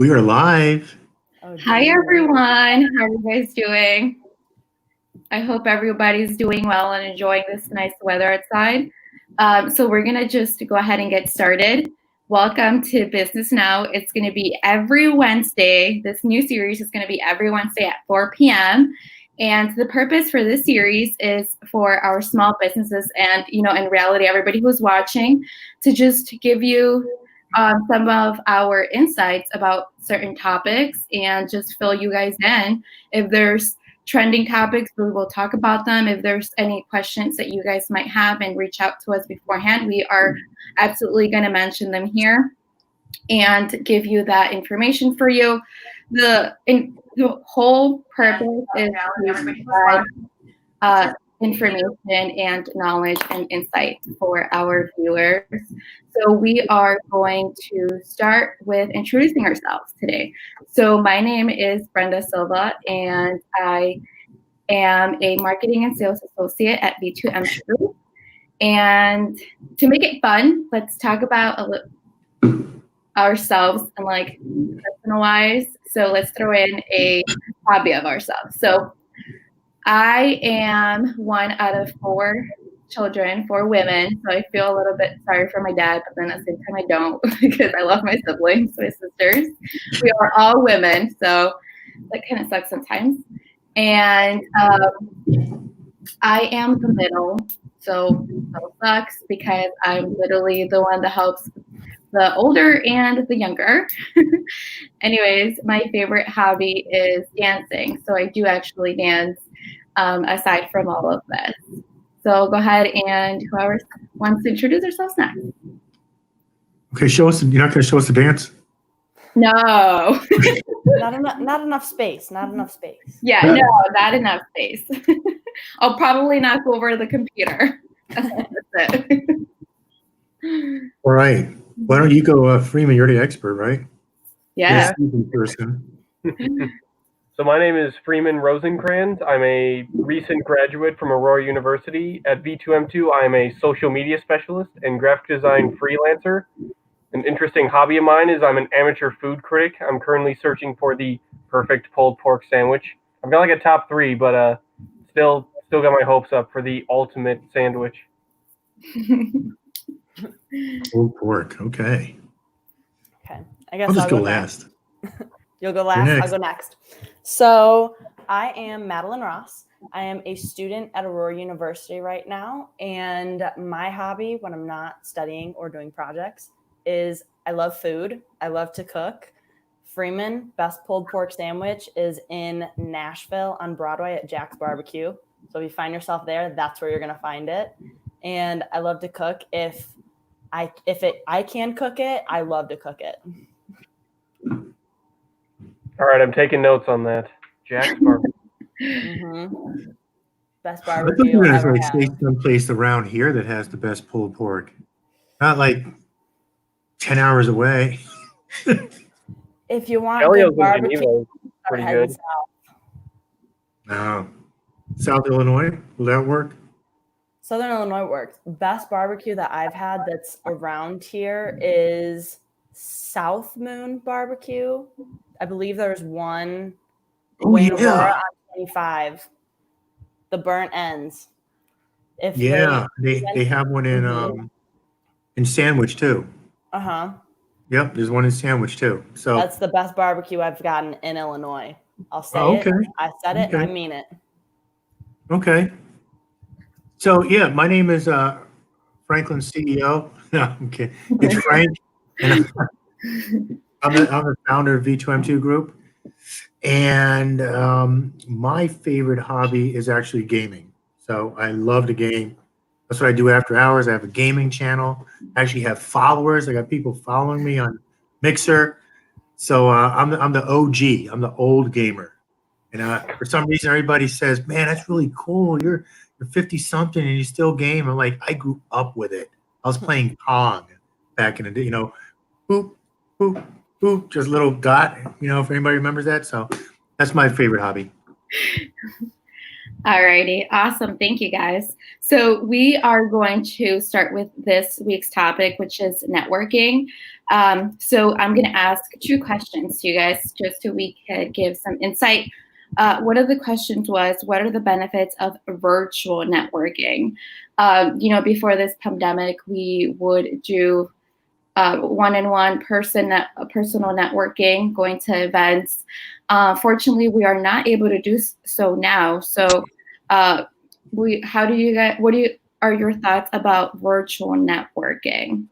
We are live. Hi, everyone. How are you guys doing? I hope everybody's doing well and enjoying this nice weather outside. So we're going to just go ahead and get started. Welcome to Business Now. It's going to be every Wednesday. This new series is going to be every Wednesday at 4 p.m. And the purpose for this series is for our small businesses and, in reality, everybody who's watching, to just give you some of our insights about certain topics and just fill you guys in. If there's trending topics, we will talk about them. If there's any questions that you guys might have and reach out to us beforehand, we are absolutely going to mention them here and give you that information for you. The whole purpose is to provide information and knowledge and insight for our viewers. So we are going to start with introducing ourselves today. So my name is Brenda Silva, and I am a marketing and sales associate at V2M2. And to make it fun, let's talk about ourselves and personal-wise. So let's throw in a hobby of ourselves. So I am one out of 4 children, 4 women, so I feel a little bit sorry for my dad, but then at the same time I don't, because I love my siblings, my sisters. We are all women, so that kind of sucks sometimes. And I am the middle, so it sucks because I'm literally the one that helps the older and the younger. Anyways, my favorite hobby is dancing, so I do actually dance. Aside from all of this. So go ahead and whoever wants to introduce themselves next. Okay, show us. You're not going to show us the dance? No. Not enough space. Not enough space. Yeah, no, not enough space. I'll probably knock over the computer. That's it. All right. Why don't you go, Freeman? You're the expert, right? Yeah. Person. So my name is Freeman Rosencrans. I'm a recent graduate from Aurora University. At V2M2, I am a social media specialist and graphic design freelancer. An interesting hobby of mine is I'm an amateur food critic. I'm currently searching for the perfect pulled pork sandwich. I've got like a top 3, but still got my hopes up for the ultimate sandwich. Pulled pork. Okay. I guess I'll just go last. You'll go last. I'll go next. So I am Madeline Ross. I am a student at Aurora University right now, and my hobby when I'm not studying or doing projects is I love food. I love to cook. Freeman Best Pulled Pork Sandwich is in Nashville on Broadway at Jack's Barbecue. So if you find yourself there, that's where you're going to find it. And I love to cook. If I can cook it, I love to cook it. All right, I'm taking notes on that. Jack's Barbecue. Mm-hmm. Best I barbecue think you'll there's ever like have. some place around here that has the best pulled pork. Not like 10 hours away. If you want Elio's good barbecue, in pretty good. No. South Illinois, will that work? Southern Illinois works. Best barbecue that I've had that's around here is South Moon Barbecue. I believe there's one in Aurora on 25. The Burnt Ends. They have one in Sandwich too. Uh-huh. Yep, there's one in Sandwich too. So that's the best barbecue I've gotten in Illinois. I'll say it. I said it and I mean it. Okay. So yeah, my name is Franklin CEO. No, I'm kidding. It's Frank. And I'm the founder of V2M2 Group. And my favorite hobby is actually gaming. So I love to game. That's what I do after hours. I have a gaming channel. I actually have followers. I got people following me on Mixer. So I'm the OG. I'm the old gamer. And for some reason, everybody says, "Man, that's really cool. You're 50 something and you still game." I'm like, I grew up with it. I was playing Pong back in the day. Boop, boop, boop, just a little dot. If anybody remembers that. So that's my favorite hobby. Alrighty, awesome. Thank you guys. So we are going to start with this week's topic, which is networking. So I'm going to ask 2 questions to you guys just so we could give some insight. One of the questions was, what are the benefits of virtual networking? Before this pandemic, we would do one-on-one personal networking, going to events. Fortunately, we are not able to do so now. So, how do you guys? Are your thoughts about virtual networking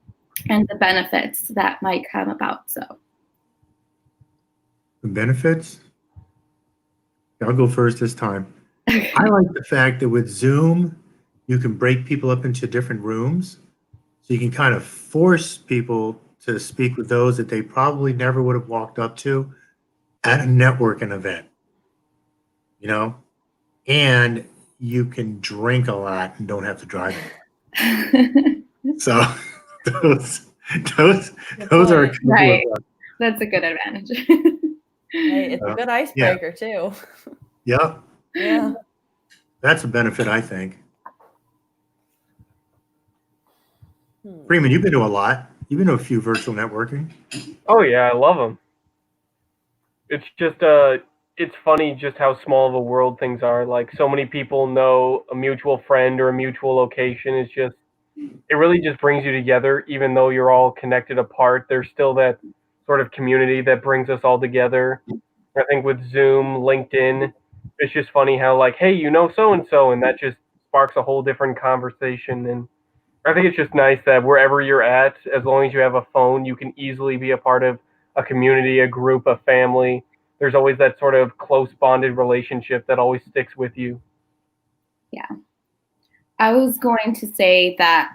and the benefits that might come about? So, The benefits? I'll go first this time. I like the fact that with Zoom, you can break people up into different rooms. So you can kind of force people to speak with those that they probably never would have walked up to at a networking event, and you can drink a lot and don't have to drive it. So those are a couple right. of, That's a good advantage. Hey, it's a good icebreaker too. Yeah. Yeah. That's a benefit, I think. Freeman, you've been to a lot. You've been to a few virtual networking. Oh yeah, I love them. It's just it's funny just how small of a world things are. Like so many people know a mutual friend or a mutual location. It really just brings you together, even though you're all connected apart. There's still that sort of community that brings us all together. I think with Zoom, LinkedIn, it's just funny how like, hey, you know so and so, and that just sparks a whole different conversation. And I think it's just nice that wherever you're at, as long as you have a phone, you can easily be a part of a community, a group, a family. There's always that sort of close bonded relationship that always sticks with you. Yeah. I was going to say that,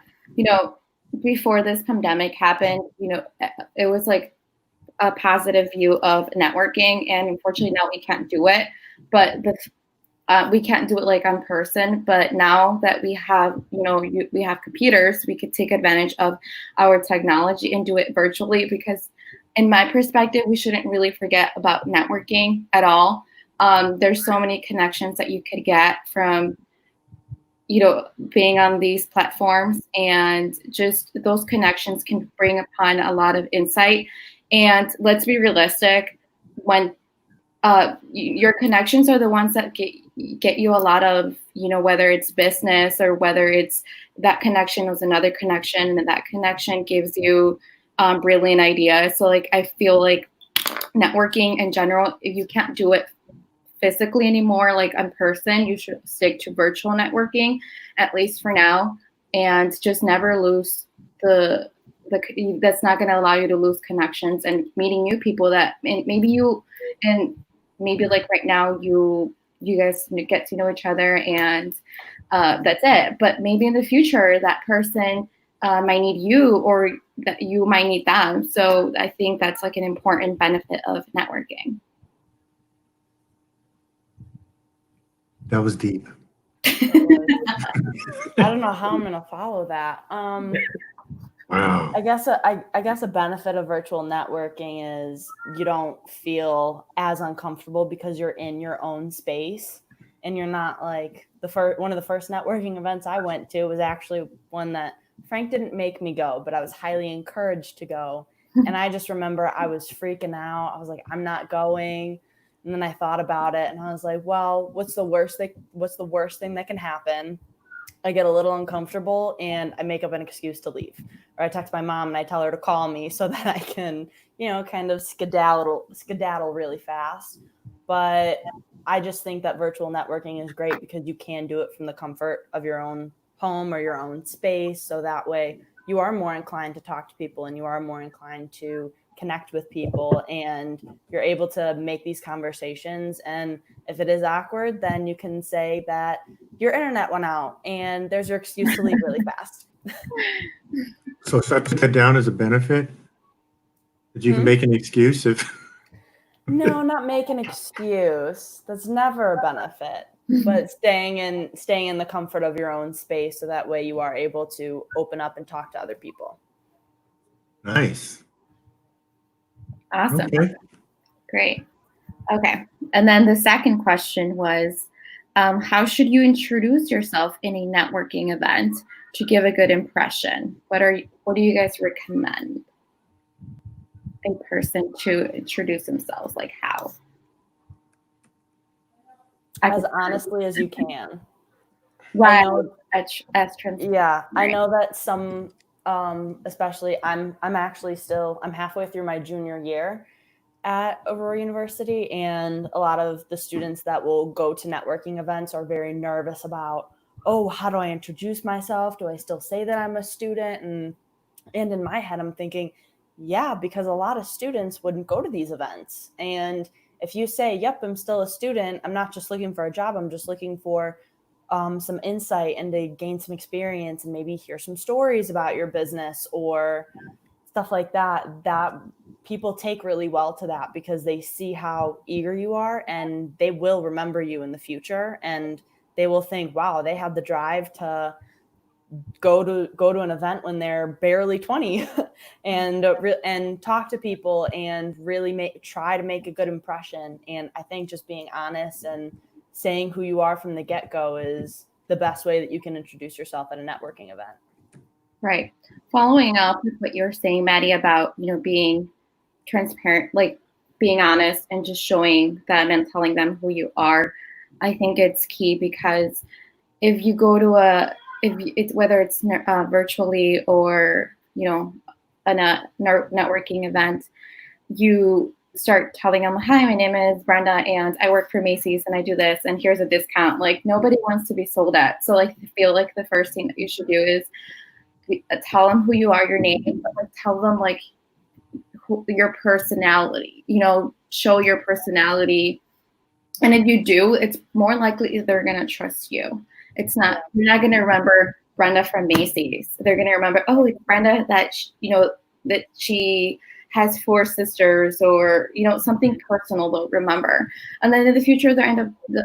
before this pandemic happened, it was like a positive view of networking, and unfortunately now we can't do it. But we can't do it like in person. But now that we have, we have computers, we could take advantage of our technology and do it virtually. Because, in my perspective, we shouldn't really forget about networking at all. There's so many connections that you could get from being on these platforms, and just those connections can bring upon a lot of insight. And let's be realistic, when your connections are the ones that get you a lot of, whether it's business or whether it's that connection was another connection, and that connection gives you brilliant ideas. So like, I feel like networking in general, if you can't do it physically anymore, like in person, you should stick to virtual networking, at least for now, and just never lose that's not going to allow you to lose connections and meeting new people that maybe like right now you guys get to know each other, and that's it. But maybe in the future that person might need you, or that you might need them. So I think that's like an important benefit of networking. That was deep. I don't know how I'm going to follow that. Wow. I guess a benefit of virtual networking is you don't feel as uncomfortable because you're in your own space, and you're not like one of the first networking events I went to was actually one that Frank didn't make me go, but I was highly encouraged to go. And I just remember I was freaking out. I was like, I'm not going. And then I thought about it and I was like, well, what's the worst thing that can happen? I get a little uncomfortable and I make up an excuse to leave. Or I text my mom and I tell her to call me so that I can, kind of skedaddle really fast. But I just think that virtual networking is great because you can do it from the comfort of your own home or your own space. So that way you are more inclined to talk to people, and you are more inclined to connect with people, and you're able to make these conversations. And if it is awkward, then you can say that your internet went out and there's your excuse to leave really fast. So should I put that down as a benefit? That you can make an excuse if... No, not make an excuse. That's never a benefit. But staying in the comfort of your own space, so that way you are able to open up and talk to other people. Nice. Awesome. Okay. Great. Okay. And then the second question was, How should you introduce yourself in a networking event to give a good impression? What do you guys recommend a person to introduce themselves? Like how? As honestly as you can. Right. I know, as transparent. yeah, I know that some, especially I'm halfway through my junior year at Aurora University, and a lot of the students that will go to networking events are very nervous about, oh, how do I introduce myself? Do I still say that I'm a student? And in my head, I'm thinking, yeah, because a lot of students wouldn't go to these events. And if you say, yep, I'm still a student, I'm not just looking for a job, I'm just looking for some insight and to gain some experience and maybe hear some stories about your business or stuff like that, that people take really well to that because they see how eager you are and they will remember you in the future, and they will think, wow, they have the drive to go to an event when they're barely 20 and talk to people and really try to make a good impression. And I think just being honest and saying who you are from the get-go is the best way that you can introduce yourself at a networking event. Right. Following up with what you're saying, Maddie, about, being transparent, like being honest and just showing them and telling them who you are. I think it's key because if you go to whether it's virtually or, a networking event, you start telling them, hi, my name is Brenda and I work for Macy's and I do this and here's a discount. Like nobody wants to be sold at. So like I feel like the first thing that you should do is tell them who you are, your name, but like tell them like your personality, show your personality. And if you do, it's more likely they're going to trust you. You're not going to remember Brenda from Macy's. They're going to remember, oh, it's Brenda that, that she has 4 sisters or, something personal they'll remember. And then in the future,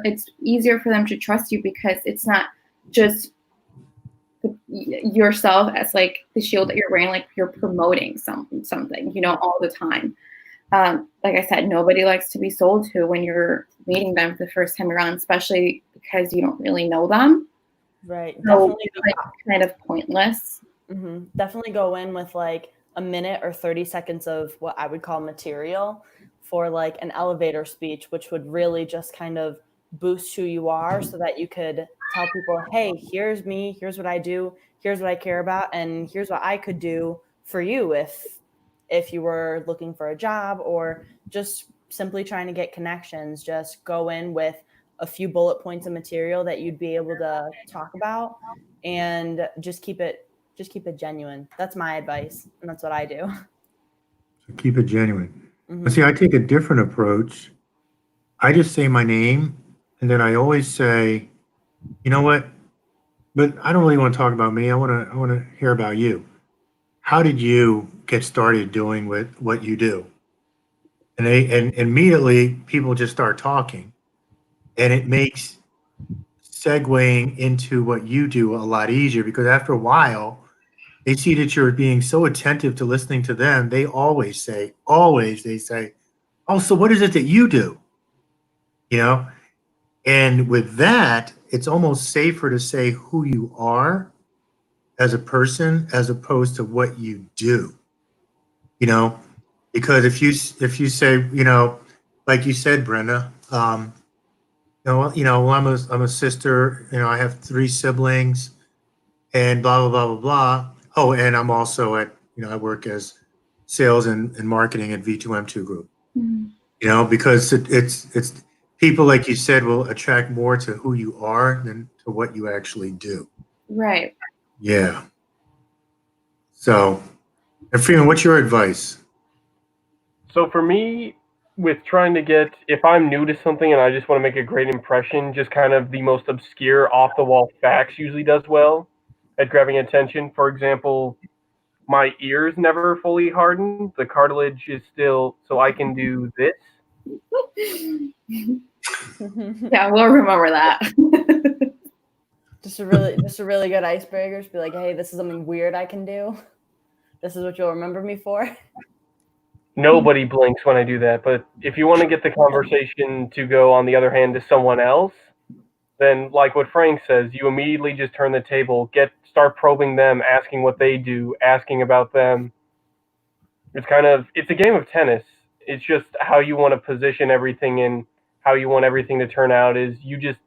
it's easier for them to trust you because it's not just yourself as like the shield that you're wearing, like you're promoting something, all the time. Like I said, nobody likes to be sold to when you're meeting them for the first time around, especially because you don't really know them. Right. So definitely like kind of pointless. Mm-hmm. Definitely go in with like a minute or 30 seconds of what I would call material for like an elevator speech, which would really just kind of boost who you are so that you could tell people, hey, here's me, here's what I do, here's what I care about, and here's what I could do for you if you were looking for a job or just simply trying to get connections. Just go in with a few bullet points of material that you'd be able to talk about and just keep it genuine. That's my advice, and that's what I do. So keep it genuine. Mm-hmm. See, I take a different approach. I just say my name, and then I always say, you know what? But I don't really want to talk about me. I want to hear about you. How did you get started doing what you do? And immediately people just start talking, and it makes segueing into what you do a lot easier because after a while, they see that you're being so attentive to listening to them. They say, oh, so what is it that you do? And with that, it's almost safer to say who you are as a person as opposed to what you do. Because if you say, like you said, Brenda, I'm a sister, I have 3 siblings and blah, blah, blah, blah, blah. Oh, and I'm also I work as sales and marketing at V2M2 group, because it's people, like you said, will attract more to who you are than to what you actually do. Right. Yeah. So, and Freeman, what's your advice? So for me, with trying to get, if I'm new to something and I just want to make a great impression, just kind of the most obscure off-the-wall facts usually does well at grabbing attention. For example, my ears never fully hardened. The cartilage is still, so I can do this. Yeah, we'll remember that. just a really good icebreaker. Just be like, hey, this is something weird I can do. This is what you'll remember me for. Nobody blinks when I do that, but if you want to get the conversation to go, on the other hand, to someone else, then like what Frank says, you immediately just turn the table, start probing them, asking what they do, asking about them. It's a game of tennis. It's just how you want to position everything and how you want everything to turn out is you just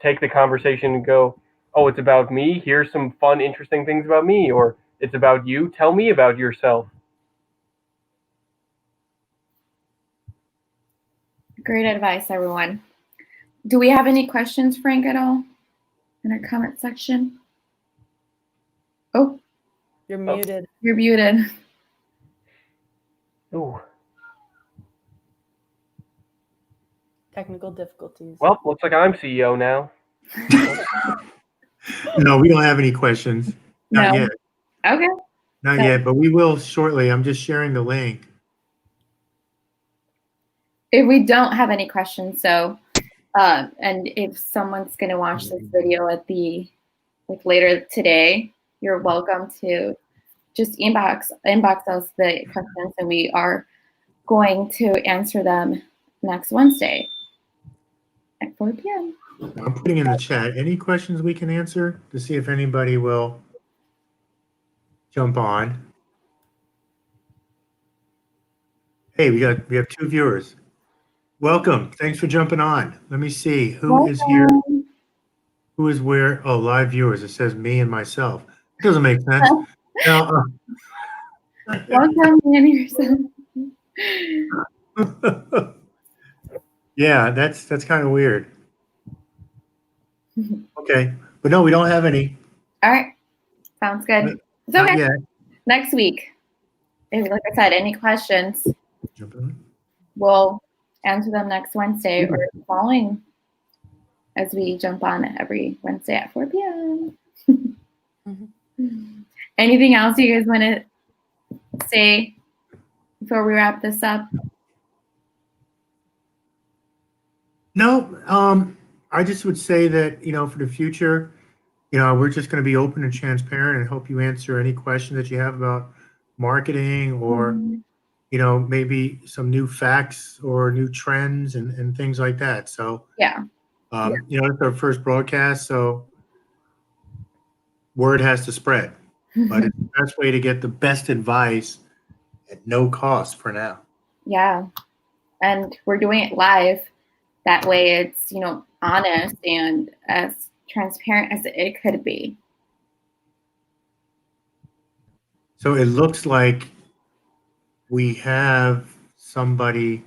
take the conversation and go, oh, it's about me. Here's some fun, interesting things about me. Or it's about you. Tell me about yourself. Great advice, everyone. Do we have any questions, Frank, at all in our comment section? Oh, You're muted. you're muted. Ooh. Technical difficulties. Well, looks like I'm CEO now. No, we don't have any questions. Not No. yet. Okay. Not yet, but we will shortly. I'm just sharing the link. If we don't have any questions, so and if someone's going to watch this video at later today, you're welcome to just inbox us the questions, and we are going to answer them next Wednesday at 4 p.m. I'm putting in the chat any questions we can answer to see if anybody will jump on. Hey, we have 2 viewers. Welcome. Thanks for jumping on. Let me see who is here. Who is where? Oh, live viewers. It says me and myself. It doesn't make sense. Now, Welcome, Anderson. yeah, that's kind of weird. Okay, but no, we don't have any. All right, sounds good. It's Not okay. yet. Next week, if, like I said, any questions, Jump in. we'll answer them next Wednesday or the following, as we jump on every Wednesday at 4 p.m. Anything else you guys want to say before we wrap this up? No, I just would say that, for the future, we're just going to be open and transparent and help you answer any question that you have about marketing or, maybe some new facts or new trends and things like that. So, Yeah. It's our first broadcast, so word has to spread. But it's the best way to get the best advice at no cost for now. Yeah. And we're doing it live. That way it's, honest and as transparent as it could be. So it looks like we have somebody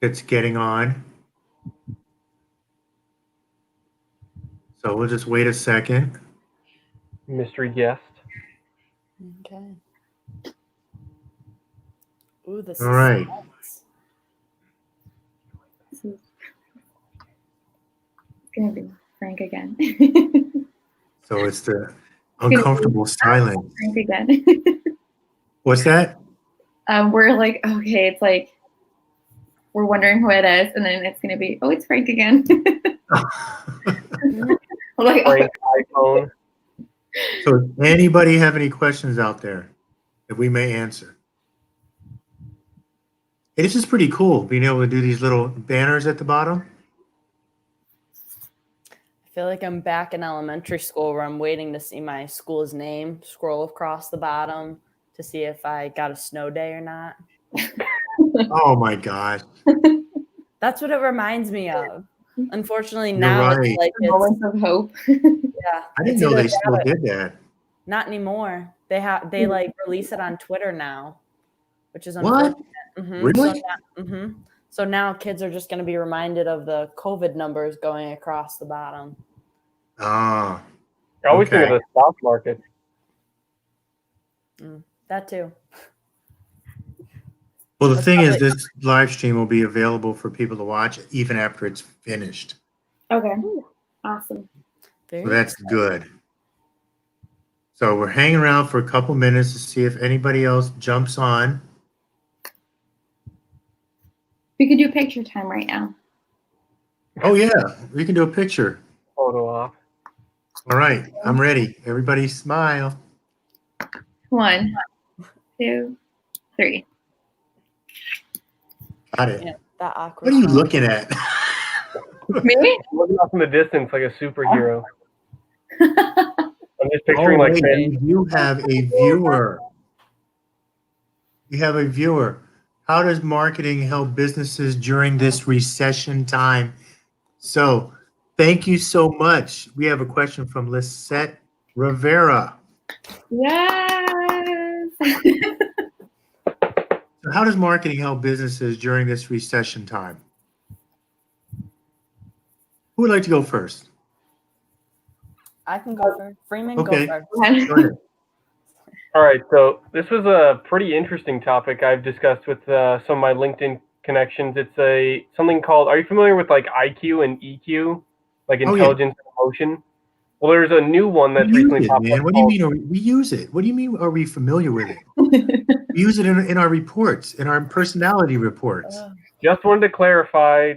that's getting on. So we'll just wait a second. Mystery guest. Okay. Ooh, this All right. It's going to be Frank again. So it's the uncomfortable silence. Frank again. What's that? We're like, okay, it's like, we're wondering who it is. And then it's going to be, oh, it's Frank again. I'm like, Frank iPhone. So does anybody have any questions out there that we may answer? It's just pretty cool being able to do these little banners at the bottom. I feel like I'm back in elementary school where I'm waiting to see my school's name scroll across the bottom to see if I got a snow day or not. Oh my gosh. That's what it reminds me of. Unfortunately, You're now right. it's like moments of hope. yeah. I didn't know they still did that. Not anymore. They like release it on Twitter now, which is unfortunate. What? Really? So now kids are just going to be reminded of the COVID numbers going across the bottom. Ah. I always think of the stock market. That too. Well, the thing is, this live stream will be available for people to watch even after it's finished. Okay. Awesome. So that's good. So we're hanging around for a couple minutes to see if anybody else jumps on. We could do picture time right now. Oh, yeah. We can do a picture. Photo op. All right. I'm ready. Everybody smile. 1, 2, 3. Got it. Yeah, that awkward. What are you looking at? Me? Looking off in the distance like a superhero. I'm just picturing like. Wait, you have a viewer. We have a viewer. How does marketing help businesses during this recession time? So, thank you so much. We have a question from Lisette Rivera. Yes. So how does marketing help businesses during this recession time? Who would like to go first? I can go first. Freeman, Okay. go first. Go ahead. All right, so this was a pretty interesting topic I've discussed with some of my LinkedIn connections. It's something called. Are you familiar with like IQ and EQ, like intelligence and emotion? Well, there's a new one that's recently popped up. What do you mean? We use it. What do you mean? Are we familiar with it? We use it in our reports, in our personality reports. Just wanted to clarify.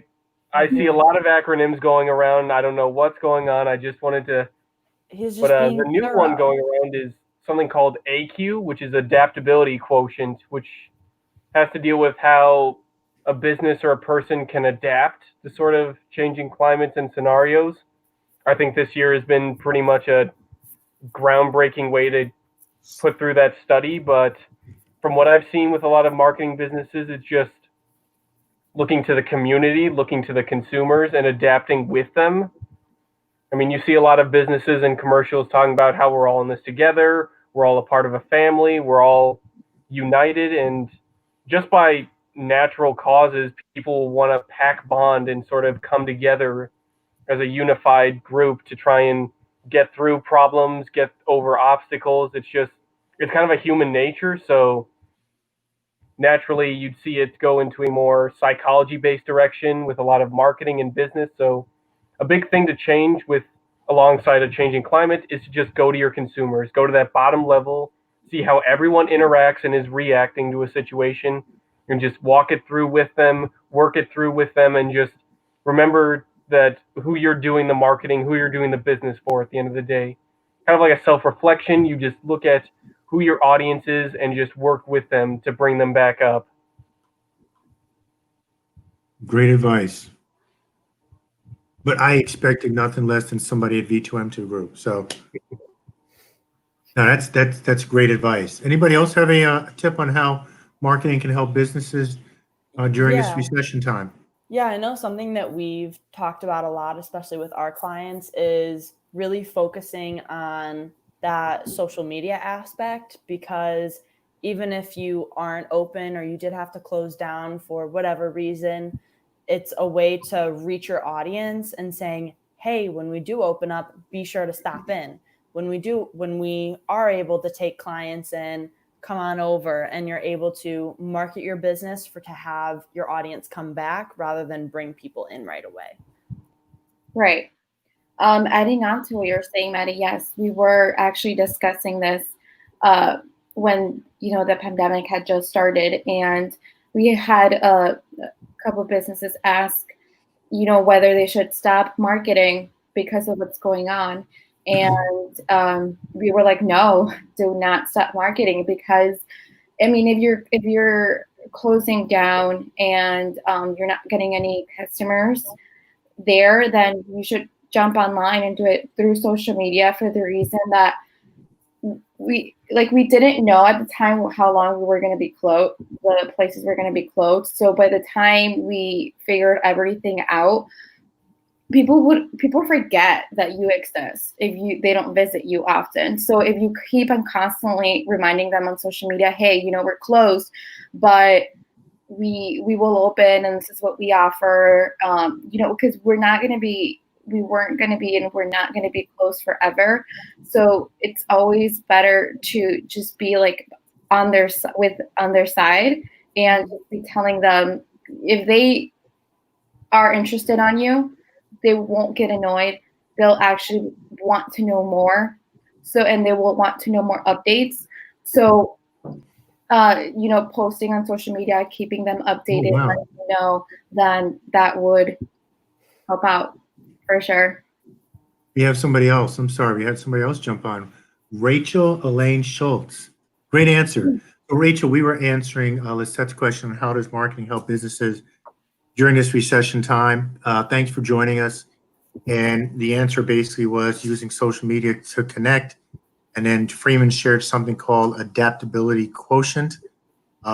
I see a lot of acronyms going around. I don't know what's going on. I just wanted to. The new one going around is something called AQ, which is adaptability quotient, which has to deal with how a business or a person can adapt to sort of changing climates and scenarios. I think this year has been pretty much a groundbreaking way to put through that study, but from what I've seen with a lot of marketing businesses, it's just looking to the community, looking to the consumers, and adapting with them. I mean, you see a lot of businesses and commercials talking about how we're all in this together, we're all a part of a family, we're all united, and just by natural causes, people want to pack bond and sort of come together as a unified group to try and get through problems, get over obstacles. It's kind of a human nature. So naturally, you'd see it go into a more psychology-based direction with a lot of marketing and business. So a big thing to change alongside a changing climate is to just go to your consumers, go to that bottom level, see how everyone interacts and is reacting to a situation, and just walk it through with them, work it through with them, and just remember that who you're doing the marketing, who you're doing the business for at the end of the day. Kind of like a self-reflection, you just look at who your audience is and just work with them to bring them back up. Great advice. But I expected nothing less than somebody at V2M2 Group. So no, that's great advice. Anybody else have a tip on how marketing can help businesses during this recession time? Yeah, I know something that we've talked about a lot, especially with our clients, is really focusing on that social media aspect, because even if you aren't open or you did have to close down for whatever reason, it's a way to reach your audience and saying, hey, when we do open up, be sure to stop in. When we are able to take clients in, come on over, and you're able to market your business to have your audience come back rather than bring people in right away. Right. Adding on to what you're saying, Maddie, yes, we were actually discussing this when, the pandemic had just started, and we had a couple of businesses ask, whether they should stop marketing because of what's going on. And we were like, no, do not stop marketing, because if you're closing down and you're not getting any customers there, then you should jump online and do it through social media, for the reason that we didn't know at the time how long we were going to be closed, the places were going to be closed. So by the time we figured everything out, people forget that you exist if they don't visit you often. So if you keep on constantly reminding them on social media, hey, we're closed, but we will open, and this is what we offer, because we weren't going to be and we're not going to be closed forever. So it's always better to just be like on their side, and just be telling them, if they are interested on you, they won't get annoyed. They'll actually want to know more. And they will want to know more updates. So, posting on social media, keeping them updated, letting them know, then that would help out for sure. We have somebody else. I'm sorry. We had somebody else jump on. Rachel Elaine Schultz. Great answer. So Rachel, we were answering Lisette's question on how does marketing help businesses during this recession time. Thanks for joining us. And the answer basically was using social media to connect. And then Freeman shared something called adaptability quotient,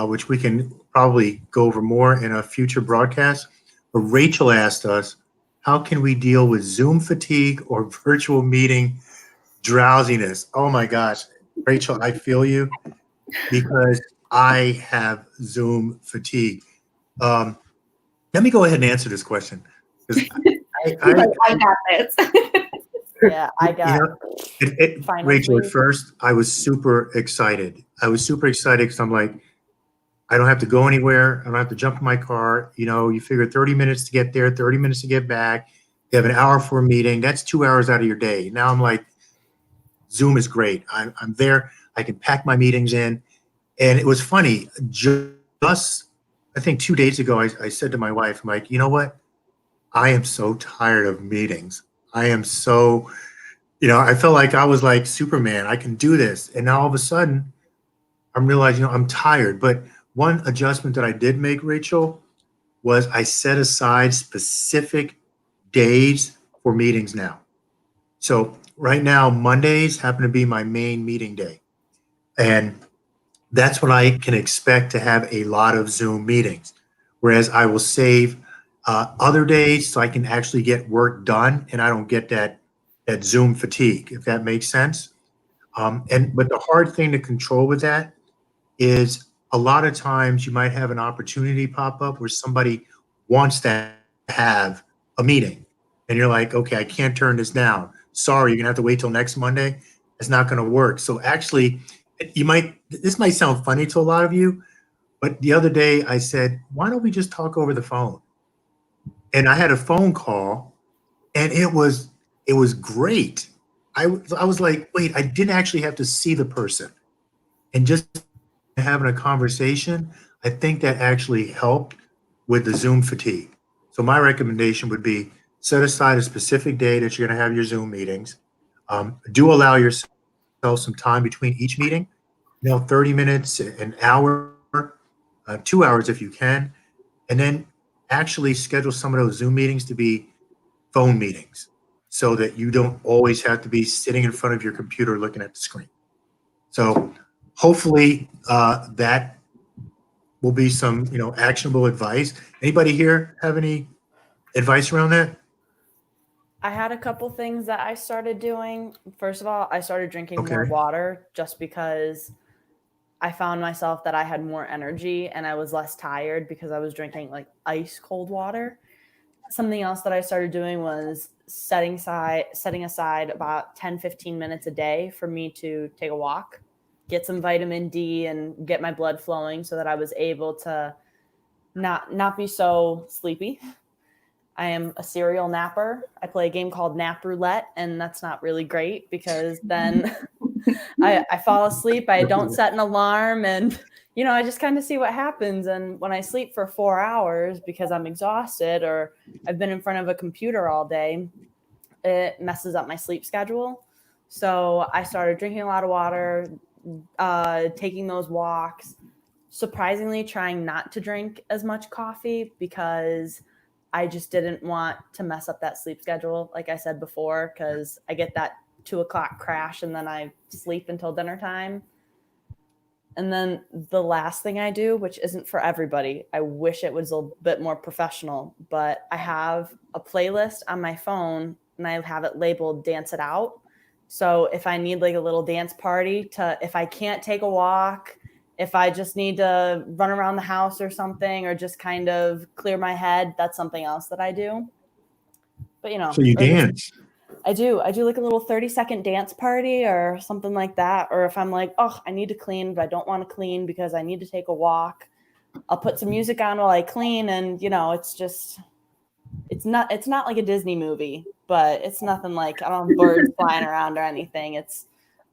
which we can probably go over more in a future broadcast. But Rachel asked us, how can we deal with Zoom fatigue or virtual meeting drowsiness? Oh my gosh, Rachel, I feel you because I have Zoom fatigue. Let me go ahead and answer this question. I got this. Yeah, I got Rachel, at first, I was super excited. Because I'm like, I don't have to go anywhere. I don't have to jump in my car. You figure 30 minutes to get there, 30 minutes to get back. You have an hour for a meeting. That's 2 hours out of your day. Now I'm like, Zoom is great. I'm there. I can pack my meetings in. And it was funny. Just, I think 2 days ago, I said to my wife, I'm like, you know what? I am so tired of meetings. I am so, I felt like I was like Superman. I can do this. And now all of a sudden, I'm realizing, I'm tired. But one adjustment that I did make, Rachel, was I set aside specific days for meetings now. So right now, Mondays happen to be my main meeting day. And that's when I can expect to have a lot of Zoom meetings. Whereas I will save other days so I can actually get work done and I don't get that Zoom fatigue, if that makes sense. But the hard thing to control with that is a lot of times you might have an opportunity pop up where somebody wants to have a meeting and you're like, okay, I can't turn this down. Sorry, you're gonna have to wait till next Monday. It's not gonna work. So actually, this might sound funny to a lot of you, but the other day I said, why don't we just talk over the phone? And I had a phone call and it was great. I was like, wait, I didn't actually have to see the person. And just having a conversation, I think that actually helped with the Zoom fatigue. So my recommendation would be set aside a specific day that you're going to have your Zoom meetings. Do allow yourself some time between each meeting, 30 minutes, an hour, 2 hours if you can, and then actually schedule some of those Zoom meetings to be phone meetings so that you don't always have to be sitting in front of your computer looking at the screen. So hopefully that will be some, actionable advice. Anybody here have any advice around that? I had a couple things that I started doing. First of all, I started drinking more water just because I found myself that I had more energy and I was less tired because I was drinking like ice cold water. Something else that I started doing was setting aside about 10, 15 minutes a day for me to take a walk, get some vitamin D and get my blood flowing so that I was able to not be so sleepy. I am a serial napper. I play a game called Nap Roulette, and that's not really great because then I fall asleep. I don't set an alarm, and I just kind of see what happens. And when I sleep for 4 hours because I'm exhausted or I've been in front of a computer all day, it messes up my sleep schedule. So I started drinking a lot of water, taking those walks, surprisingly trying not to drink as much coffee because I just didn't want to mess up that sleep schedule, like I said before, because I get that 2 o'clock crash and then I sleep until dinner time. And then the last thing I do, which isn't for everybody, I wish it was a bit more professional, but I have a playlist on my phone and I have it labeled Dance It Out. So if I need like a little dance party if I can't take a walk, if I just need to run around the house or something, or just kind of clear my head, that's something else that I do. But so you dance. I do like a little 30-second dance party or something like that. Or if I'm like, oh, I need to clean, but I don't want to clean because I need to take a walk, I'll put some music on while I clean. And it's not like a Disney movie, but it's nothing like, I don't have birds flying around or anything. It's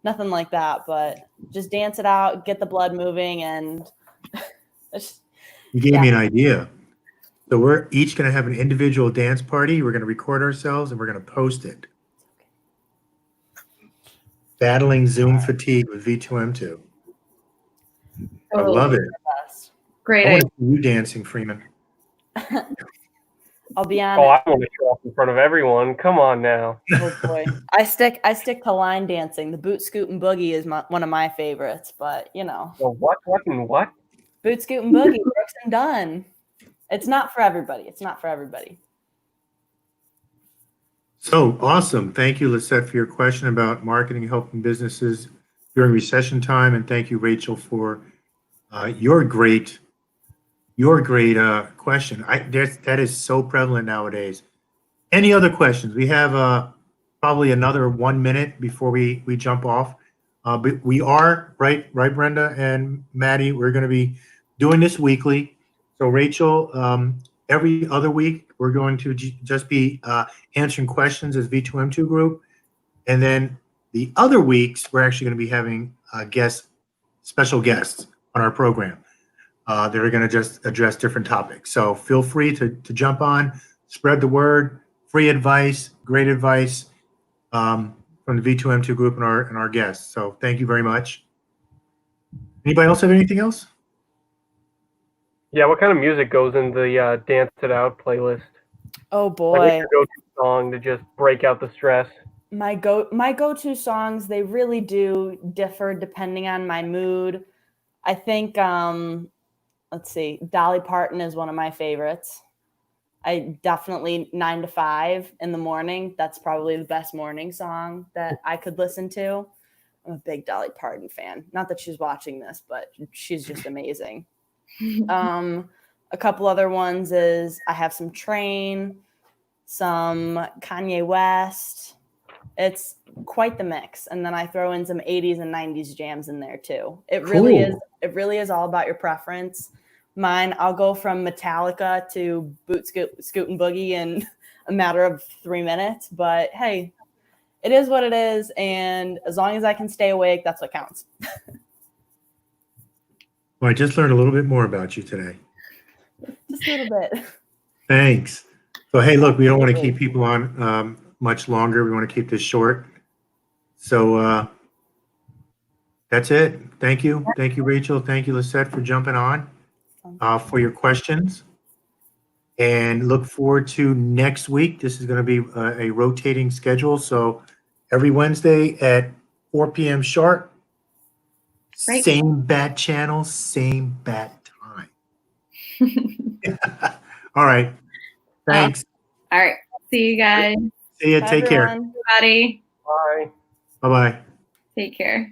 nothing like that, but just dance it out, get the blood moving, and you gave me an idea. So we're each going to have an individual dance party. We're going to record ourselves and we're going to post it. Battling Zoom fatigue with V2M2. I love it. Great. I want to see you dancing, Freeman. I'll be Oh, honest. I want to show off in front of everyone. Come on now. Oh boy, I stick to line dancing. The boot scoot and boogie is one of my favorites, but you know, Well, what? boot scoot and boogie, Brooks and Dunn. It's not for everybody. It's not for everybody. So awesome. Thank you, Lisette, for your question about marketing helping businesses during recession time. And thank you, Rachel, for your great question. That is so prevalent nowadays. Any other questions? We have probably another 1 minute before we jump off. But we are, right, Brenda and Maddie, we're going to be doing this weekly. So Rachel, every other week, we're going to just be answering questions as V2M2 group. And then the other weeks, we're actually going to be having special guests on our program. They're going to just address different topics. So feel free to jump on, spread the word, free advice, great advice from the V2M2 group and our guests. So thank you very much. Anybody else have anything else? Yeah, what kind of music goes in the Dance It Out playlist? Oh Like, boy, what's your go-to song to just break out the stress? my go-to songs, they really do differ depending on my mood. I think let's see, Dolly Parton is one of my favorites. I definitely 9 to 5 in the morning. That's probably the best morning song that I could listen to. I'm a big Dolly Parton fan. Not that she's watching this, but she's just amazing. A couple other ones is I have some Train, some Kanye West. It's quite the mix. And then I throw in some 80s and 90s jams in there too. It really is. It really is all about your preference. Mine, I'll go from Metallica to Boot Scoot and Boogie in a matter of 3 minutes. But hey, it is what it is. And as long as I can stay awake, that's what counts. Well, I just learned a little bit more about you today. Just a little bit. Thanks. So, hey, look, we don't want to keep people on much longer. We want to keep this short. So that's it. Thank you. Thank you, Rachel. Thank you, Lisette, for jumping on for your questions. And look forward to next week. This is going to be a rotating schedule. So every Wednesday at 4 p.m. sharp. Great. Same bat channel, same bat time. All right. Thanks. All right. See you guys. See you. Bye, Take care. everyone. Everybody. Bye. Bye-bye. Take care.